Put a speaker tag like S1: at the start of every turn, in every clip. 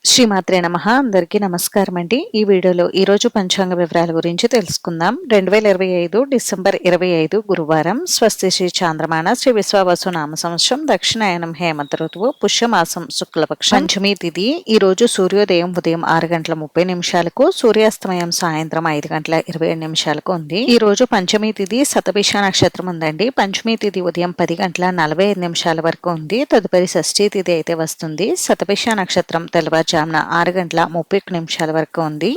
S1: శ్రీమాత్రే నమః. అందరికీ నమస్కారం అండి. ఈ వీడియోలో ఈరోజు పంచాంగ వివరాల గురించి తెలుసుకుందాం. 2025 డిసెంబర్ 25 గురువారం. స్వస్తి శ్రీ చాంద్రమాన శ్రీ విశ్వావసు నామ సంవత్సరం దక్షిణాయనం హేమంత ఋతువు పుష్యమాసం శుక్లపక్షం పంచమి తిథి. ఈ రోజు సూర్యోదయం ఉదయం 6 గంటల 30 నిమిషాలకు, సూర్యాస్తమయం సాయంత్రం 5 గంటల 27 నిమిషాలకు ఉంది. ఈ రోజు పంచమి తిథి శతభిష నక్షత్రం ఉందండి. పంచమి తిథి ఉదయం 10 గంటల 45 నిమిషాల వరకు ఉంది. తదుపరి షష్ఠీ తిథి అయితే వస్తుంది. శతభిష నక్షత్రం తెల్లవారుజామున 6 గంటల 31 నిమిషాల వరకు ఉంది.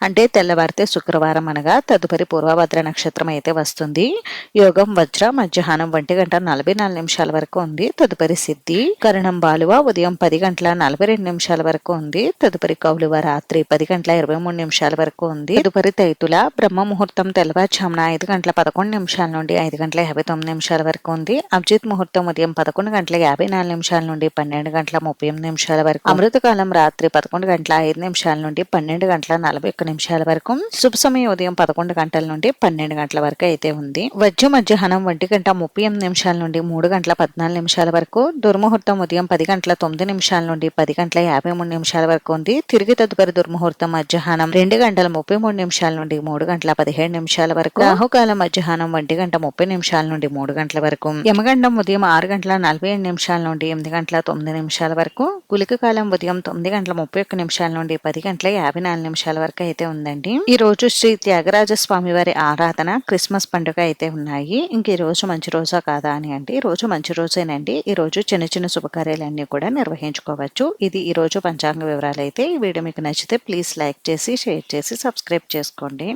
S1: అంటే తెల్లవారితే శుక్రవారం అనగా. తదుపరి పూర్వభద్ర నక్షత్రం అయితే వస్తుంది. యోగం వజ్ర మధ్యాహ్నం 1 గంట 44 నిమిషాల వరకు ఉంది. తదుపరి సిద్ధి. కరణం బాలువ ఉదయం 10 గంటల 42 నిమిషాల వరకు ఉంది. తదుపరి కౌలువ రాత్రి 10 గంటల 23 నిమిషాల వరకు ఉంది. తదుపరి తైతుల బ్రహ్మ ముహూర్తం తెల్లవారుజామున 5 గంటల 11 నిమిషాల నుండి 5 గంటల 59 నిమిషాల వరకు ఉంది. అభిజిత్ ముహూర్తం ఉదయం 11 గంటల 54 నిమిషాల నుండి 12 గంటల 38 నిమిషాల వరకు. అమృతకాలం రాత్రి 11 గంటల 5 నిమిషాల నుండి 12 గంటల 41 నిమిషాల వరకు. శుభ సమయం ఉదయం 11 గంటల నుండి 12 గంటల వరకు అయితే ఉంది. వజ్ర మధ్యాహ్నం 1 గంట 38 నిమిషాల నుండి 3 గంటల 14 నిమిషాల వరకు. దుర్ముహూర్తం ఉదయం 10 గంటల 9 నిమిషాల నుండి 10 గంటల 53 నిమిషాల వరకు ఉంది. తిరిగి తదుపరి దుర్ముహూర్తం మధ్యాహ్నం 2 గంటల 33 నిమిషాల నుండి 3 గంటల 17 నిమిషాల వరకు. రాహుకాలం మధ్యాహ్నం 1 గంట 30 నిమిషాల నుండి 3 గంటల వరకు. యమగండం ఉదయం 6 గంటల 47 నిమిషాల నుండి 8 గంటల 9 నిమిషాల వరకు. గుళిక కాలం ఉదయం 9 గంటల 31 నిమిషాల నుండి 10 గంటల 54 నిమిషాల వరకు అయితే ఉందండి. ఈ రోజు శ్రీ త్యాగరాజ స్వామి వారి ఆరాధన, క్రిస్మస్ పండుగ అయితే ఉన్నాయి. ఇంక ఈ రోజు మంచి రోజా కాదా అని అంటే ఈ రోజు మంచి రోజేనండి. ఈ రోజు చిన్న చిన్న శుభకార్యాలన్నీ కూడా నిర్వహించుకోవచ్చు. ఇది ఈ రోజు పంచాంగ వివరాలు అయితే. ఈ వీడియో మీకు నచ్చితే ప్లీజ్ లైక్ చేసి, షేర్ చేసి, సబ్స్క్రైబ్ చేసుకోండి.